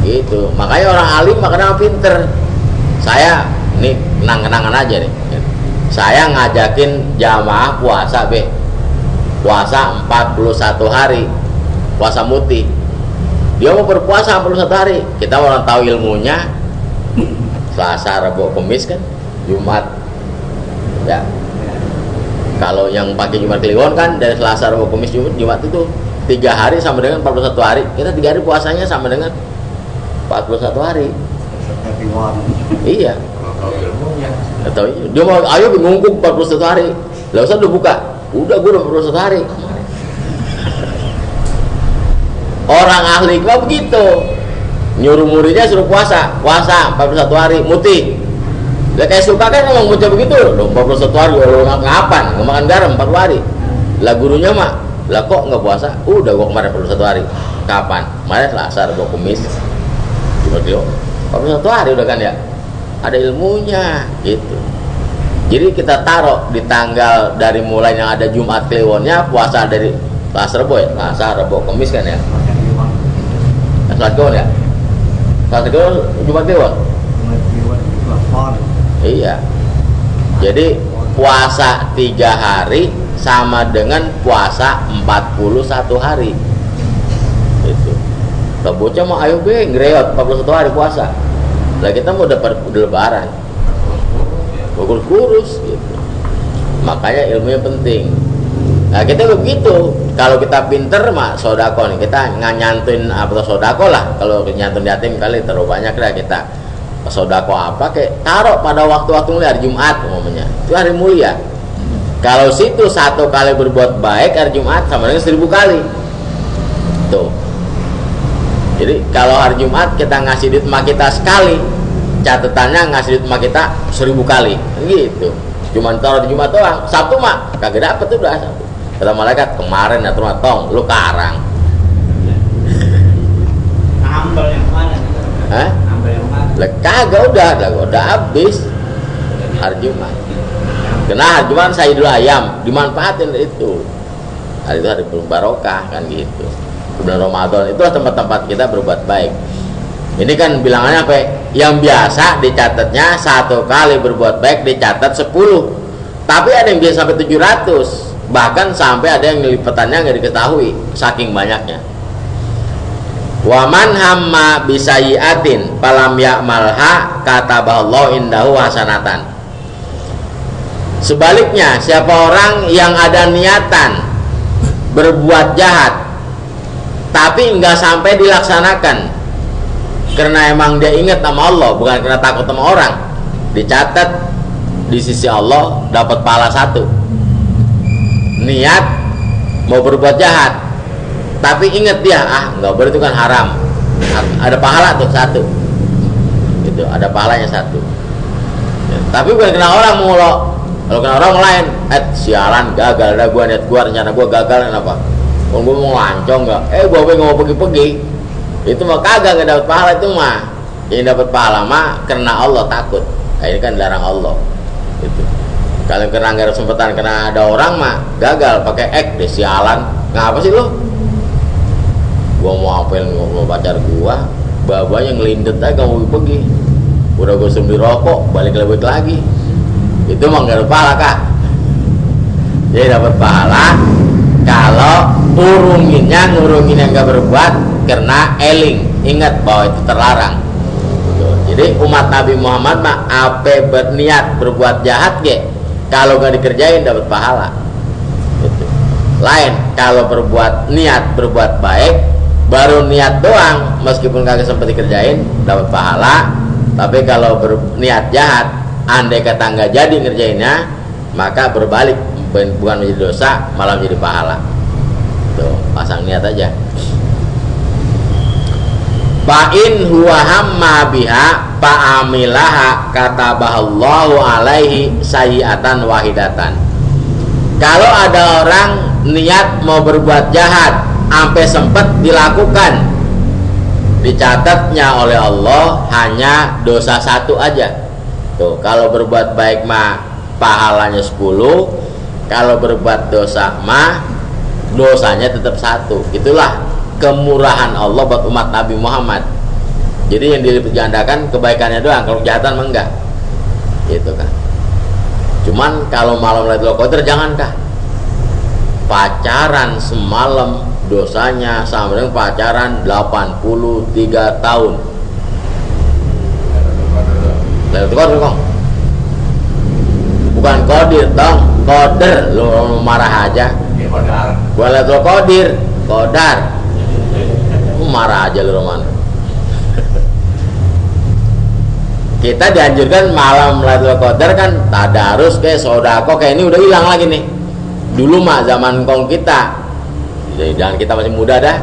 gitu. Makanya orang alim makanya pinter. Saya ini kenang-kenangan aja nih, saya ngajakin jamaah puasa puasa 41 hari puasa muti. Dia mau berpuasa 41 hari, kita orang tahu ilmunya Selasa, Rabu, Kamis kan, Jumat ya. Kalau yang pakai Jumat Kliwon kan dari Selasa, Rabu, Kamis, Jumat itu 3 hari sama dengan 41 hari. Kita 3 hari puasanya sama dengan 41 hari. Iya. Atau dia mau ayo ngungkuk 41 hari. Lah usah udah buka. Udah gue udah 41 hari. Orang ahli hikmah begitu. Nyuruh muridnya suruh puasa 41 hari mutih. Lah kayak suka kan ngomong bocah begitu loh, 41 hari lo ngapan, nggak makan garam 40 hari. Lah gurunya mah, lah kok nggak puasa? Udah gua kemarin 41 hari. Kapan? Kemarin Selasa, Rabu, Kamis. Jumat Kliwon. 41 hari udah kan ya. Ada ilmunya gitu. Jadi kita taruh di tanggal dari mulai yang ada Jumat Kliwonnya, puasa dari Selasa, Rabu ya, Selasa, Rabu, Kamis kan ya. Selasa Kliwon ya. Selasa Kliwon, Jumat Kliwon. Iya. Jadi puasa 3 hari sama dengan puasa 41 hari. Itu. Kalau bocah mah ayo be ngreot 41 hari puasa. Lah kita mau dapat lebaran. Kurus gitu. Makanya ilmunya penting. Nah kita begitu. Kalau kita pinter mah sodako nih. Kita nganyantuin apa sodako lah. Kalau nyantun yatim kali terlalu banyak lah kita. Sodako apa kayak taruh pada waktu-waktu mulia, hari Jumat umumnya itu hari mulia. Kalau situ 1 kali berbuat baik hari Jumat sama dengan 1000 kali tuh. Jadi kalau hari Jumat kita ngasih duit emak kita sekali, catatannya ngasih duit emak kita 1000 kali gitu. Cuman taruh di Jumat doang. Sabtu mah kagak dapet tuh udah Sabtu. Kata malaikat kemarin ya rumah tong lu karang. Ambel yang mana? Hah? Lah kagak udah habis hari Jumat. Kena hari Jumat saya dulu ayam dimanfaatin itu. Hari itu hari penuh barokah kan gitu. Bulan Ramadan itulah tempat-tempat kita berbuat baik. Ini kan bilangannya apa? Yang biasa dicatatnya 1 kali berbuat baik dicatat 10. Tapi ada yang bisa sampai 700. Bahkan sampai ada yang lipatannya nggak diketahui saking banyaknya. Waman hamma bisayiatin falam ya'malha kataballahu indahu hasanatan. Sebaliknya, siapa orang yang ada niatan berbuat jahat tapi enggak sampai dilaksanakan karena emang dia ingat sama Allah, bukan karena takut sama orang, dicatat di sisi Allah dapat pahala 1. Niat mau berbuat jahat tapi ingat dia, nggak boleh itu kan haram. Ada pahala tuh 1. Itu ada pahalanya 1. Ya, tapi bukan kena orang mulu. Kalau kena orang lain, sialan gagal dah gua, niat gua, rencana gua gagal kenapa? Kalau gua mau lancong nggak? Gua mau pergi-pergi. Itu mah kagak nggak dapat pahala itu mah. Yang dapat pahala mah karena Allah takut. Nah, ini kan dilarang Allah. Itu. Kalau kena nggak ada kesempatan, kena ada orang mah gagal pakai deh sialan. Ngapa sih lo? Gua mau apel ngomong pacar gua, babanya ngelindet aja mau pergi. Udah gua suruh rokok, balik lagi. Itu mah nggak ada pahala kah? Jadi dapat pahala kalau ngurungin yang nggak berbuat karena eling, ingat bahwa itu terlarang. Jadi umat Nabi Muhammad mah apa berniat berbuat jahat kalau nggak dikerjain dapat pahala. Gitu. Lain kalau niat berbuat baik baru niat doang meskipun kagak sempat dikerjain dapat pahala. Tapi kalau berniat jahat andai kata nggak jadi ngerjainnya maka berbalik, bukan menjadi dosa malah menjadi pahala. Tuh pasang niat aja. Fa'in huwa hamma biha fa'amilaha katabahallahu alaihi sayyi'atan wahidatan. Kalau ada orang niat mau berbuat jahat sampai sempat dilakukan, dicatatnya oleh Allah hanya dosa 1 aja. Tuh, kalau berbuat baik mah pahalanya 10, kalau berbuat dosa mah dosanya tetap 1. Itulah kemurahan Allah buat umat Nabi Muhammad. Jadi yang dilipat gandakan kebaikannya doang, kalau kejahatan mah enggak. Gitu kan. Cuman kalau malam Lailatul Qadar jangankah pacaran semalam dosanya sama dengan pacaran 83 tahun. Lailatul Qadar kong. Bukan qadir dong, Qadar, lu marah aja. Gua Lailatul Qadar. Lu marah aja lu Roman. Kita dianjurkan malam Lailatul Qadar kan tadarus kayak sodako kayak ini udah hilang lagi nih. Dulu mah zaman kong kita, jadi jangan kita masih muda dah.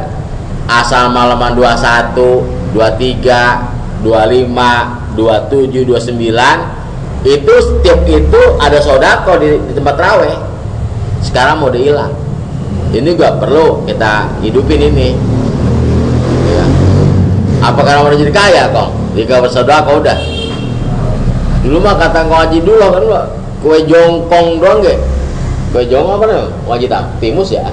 Asal malaman 21, 23, 25, 27, 29 itu setiap itu ada sodako di tempat raweh. Sekarang mau hilang. Ini juga perlu kita hidupin ini. Ya. Apa karena mau jadi kaya kong? Jika bersodako udah. Dulu mah kata kong haji dulu kan lo kue jongkong doang ge. Kue jongkong apa nih? Haji timus ya.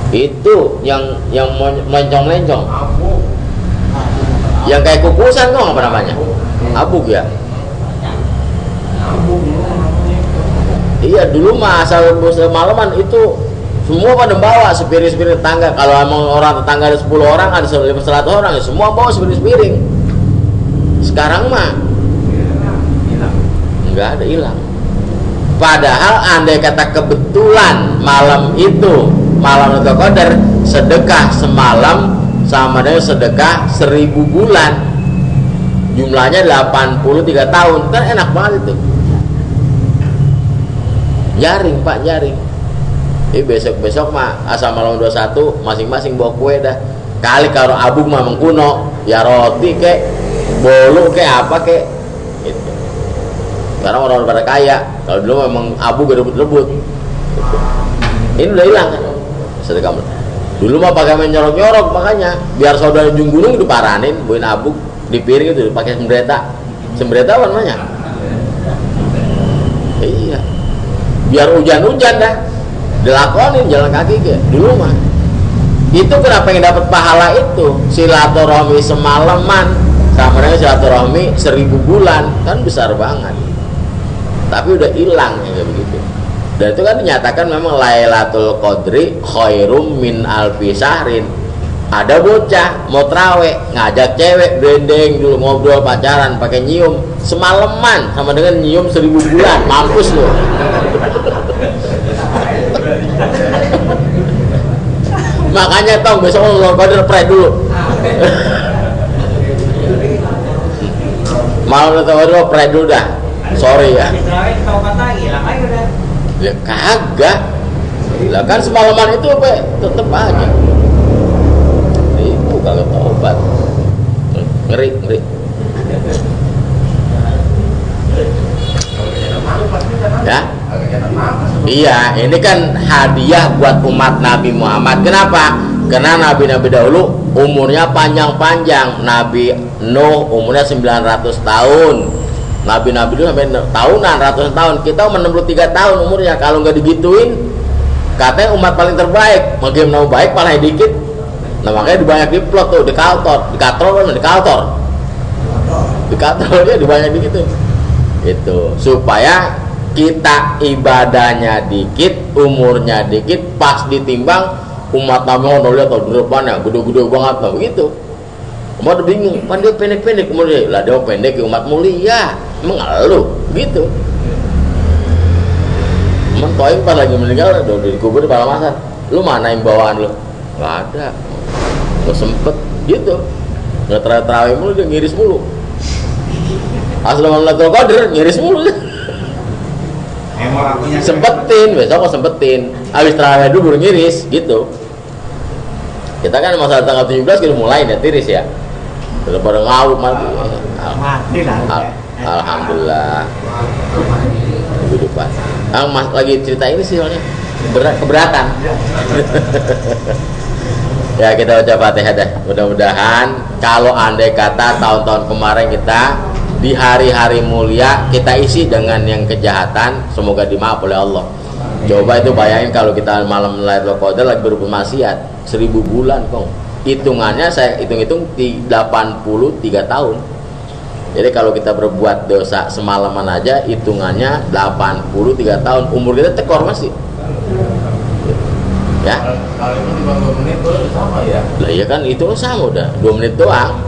Itu yang mencong-lencong. Yang kayak kukusan kok apa namanya? Abuk ya. Iya dulu mah asal malaman itu semua pada bawa sepiring-sepiring tetangga. Kalau emang orang tetangga ada 10 orang, ada 100 orang, ya semua bawa sepiring-sepiring. Sekarang mah nggak ada, hilang. Padahal andai kata kebetulan malam itu malam Lailatul Qadar, sedekah semalam sama dengan sedekah 1000 bulan, jumlahnya 83 tahun, kan enak banget itu. Jaring pak, jaring. Besok mah asal malam 21 masing-masing bawa kue dah. Kali kalau abung mah mengkuno, ya roti kek, bolu kek apa kek. Gitu. Sekarang orang pada kaya. Kalau dulu memang abu rebut-rebut. Gitu. Ini udah hilang kan? Sedekah. Dulu mah pakai menyorok-nyorok, makanya biar saudara ujung gunung diparanin, buin abuk di piring itu pakai sembreta. Sembreta apa namanya? Iya. Biar hujan-hujan dah. Dilakonin jalan kaki ke dulu mah. Itu kenapa yang dapat pahala itu? Silaturahmi semalaman sama dengan silaturahmi 1000 bulan, kan besar banget. Tapi udah hilang kayak begitu. Dan itu kan dinyatakan memang Lailatul Qadri khairum min alfi syahrin. Ada bocah mau traweh ngajak cewek branding dulu ngobrol pacaran pakai nyium semalaman sama dengan nyium 1000 bulan, mampus loh. Makanya tong besok Lailatul Qadar pray dulu. Malam Lailatul Qadar pray dulu dah. Sorry ya. Ya kagak. Lah kan semalaman itu apa? Tetep aja. Ibu kagak tobat. Ngeri. Ya. Iya, ini kan hadiah buat umat Nabi Muhammad. Kenapa? Karena nabi-nabi dahulu umurnya panjang-panjang. Nabi Nuh umurnya 900 tahun. Nabi-nabi dulu sampai tahunan, ratusan tahun. Kita 63 tahun umurnya. Kalau nggak digituin, katanya umat paling terbaik. Makin mau baik, paling dikit. Nah makanya dibanyak diplot tuh, dikator dia dibanyak dikit. Itu supaya kita ibadahnya dikit, umurnya dikit, pas ditimbang umat Nabi Muhammad lihat tuh di depannya gede-gede banget tuh begitu. Umat bingung, kan dia pendek-pendek umurnya. Lah dia pendek umat mulia. Emang lu gitu. Emang Toing pas lagi meninggal udah dikubur di Palamasan. Lu mana yang bawaan lu? Gak ada. Gak sempet gitu. Nggak terawih mulu, dia ngiris mulu. Asal Lailatul Qadar ngiris mulu. Sempetin, besok mau sempetin. Habis terawih dulu baru ngiris gitu. Kita kan masalah tanggal 17 kita mulai nih tiris ya. Udah pada ngawuk mati. Alhamdulillah. Kehidupan. Mas lagi cerita ini sih soalnya keberatan. Ya kita baca Fatihah dah. Mudah-mudahan kalau andai kata tahun-tahun kemarin kita di hari-hari mulia kita isi dengan yang kejahatan, semoga dimaaf oleh Allah. Coba itu bayangin kalau kita malam Lailatul Qadar lagi berbuat maksiat 1000 bulan kong. Hitungannya saya hitung-hitung 83 tahun. Jadi kalau kita berbuat dosa semalaman aja hitungannya 83 tahun. Umur kita tekor masih. Ya. Kalau itu 2 menit itu sama ya. Lah iya kan itu sama udah 2 menit doang.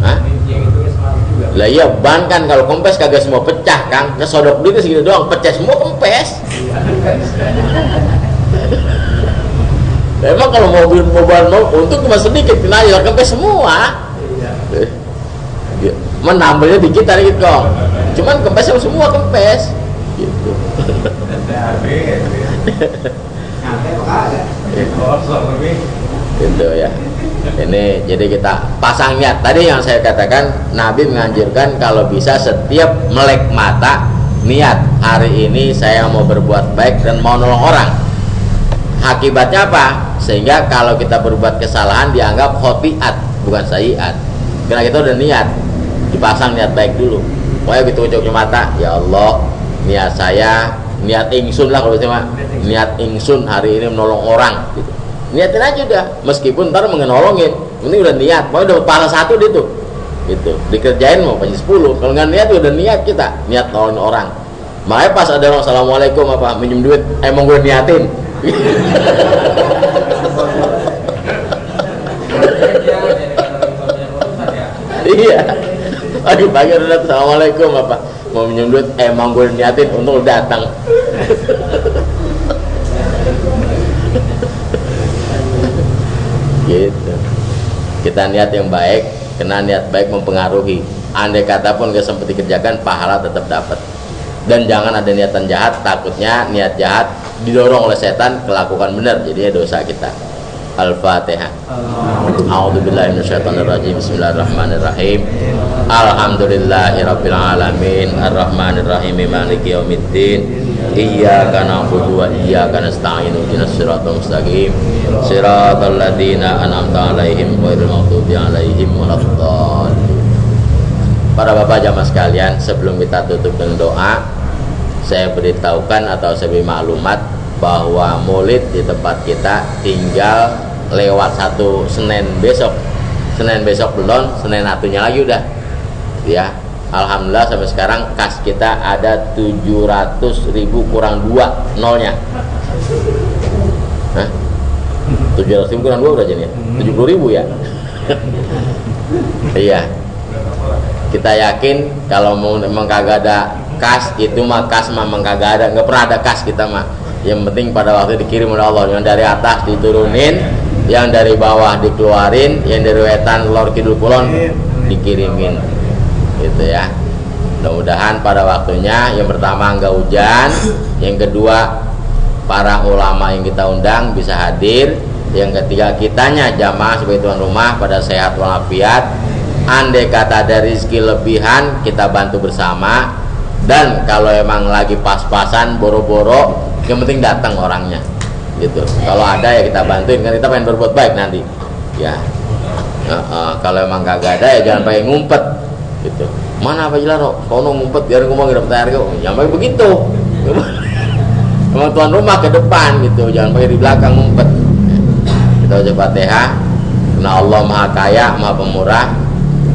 Hah? Lah iya ban kan kalau kempes kagak semua pecah Kang, kesodok duitnya segitu doang, pecah semua kempes. Emang kalau mobil untung cuma sedikit, kena aja kempes semua. Menambahnya dikit tadi gitu kok. Cuman kempesnya semua kempes. Gitu. Gitu ya. Ini jadi kita pasang niat. Tadi yang saya katakan, Nabi menganjurkan kalau bisa setiap melek mata niat hari ini saya mau berbuat baik dan mau nolong orang. Akibatnya apa? Sehingga kalau kita berbuat kesalahan dianggap khotiat bukan sayiat. Karena kita udah niat, dipasang niat baik dulu. Pokoknya gitu ucap mata, ya Allah, niat saya, niat ingsun lah kalau cuma niat ingsun hari ini menolong orang gitu. Niatin aja udah, meskipun ntar mengenolongin, ini udah niat, mau udah pahala 1 itu, gitu. Dikerjain mau pasti 10, kalau nggak niat udah niat kita, niat nolongin orang. Makanya pas ada orang assalamualaikum apa minjem duit, emang gue niatin. Iya. Pagi-pagi udah assalamualaikum apa mau minjem duit, emang gue niatin untuk datang. Gitu. Kita niat yang baik, karena niat baik mempengaruhi. Andai kata pun gak sempat dikerjakan, pahala tetap dapat. Dan jangan ada niatan jahat, takutnya niat jahat didorong oleh setan kelakukan benar, jadinya dosa kita. Al-Fatihah. A'udzubillahi minasyaitonirrajim. Bismillahirrahmanirrahim. Alhamdulillahirabbil alamin, arrahmanirrahim, maliki yaumiddin. Iyyaka na'budu wa iyyaka nasta'in. Ihdinas siratal mustaqim. Siratal ladzina an'amta 'alaihim ghairil maghdubi 'alaihim waladdallin. Para bapak jamaah sekalian, sebelum kita tutup dengan doa, saya beritahukan atau saya beri maklumat bahwa maulid di tempat kita tinggal lewat 1 Senin besok. Senin besok belum, Senin atunya lagi udah. Ya, alhamdulillah sampai sekarang kas kita ada 700.000 kurang 2 nolnya. Hah? 700.000 kurang 2 udah jadi ya? 70.000 ya? Iya. Kita yakin kalau memang kagak ada kas itu mah kas memang kagak ada, nggak pernah ada kas kita mah. Yang penting pada waktu dikirim oleh Allah, yang dari atas diturunin, yang dari bawah dikeluarin, yang dari wetan lor kidul kulon dikirimin, gitu ya. Mudah-mudahan pada waktunya yang pertama nggak hujan, yang kedua para ulama yang kita undang bisa hadir, yang ketiga kitanya jamaah sebagai tuan rumah pada sehat walafiat. Andai kata ada rezeki lebihan kita bantu bersama, dan kalau emang lagi pas-pasan boro-boro yang penting datang orangnya gitu. Kalau ada ya kita bantuin, kan kita pengen berbuat baik nanti ya. Kalau emang kagak ada ya jangan pengen ngumpet gitu. Mana apa Jilaro kono ngumpet biar ngomong dapat harga, jangan pakai begitu. Emang tuan rumah ke depan gitu, jangan pakai di belakang ngumpet. Kita ucap Fatihah. Karena Allah Maha Kaya, Maha Pemurah.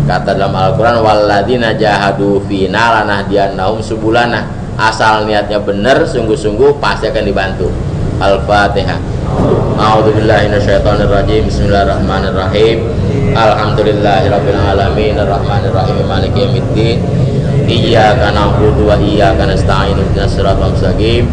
Kata dalam Al-Quran, walladzina jahadu fina lanahdiyannahum subulana. Asal niatnya benar, sungguh-sungguh pasti akan dibantu. Al-Fatihah. A'udzubillahi minasyaitonirrajim. Bismillahirrahmanirrahim. Alhamdulillahirabbil alamin, arrahmanirrahim, maliki yaumiddin. Iyyaka na'budu wa iyyaka nasta'in. Ihdinas siratal mustaqim.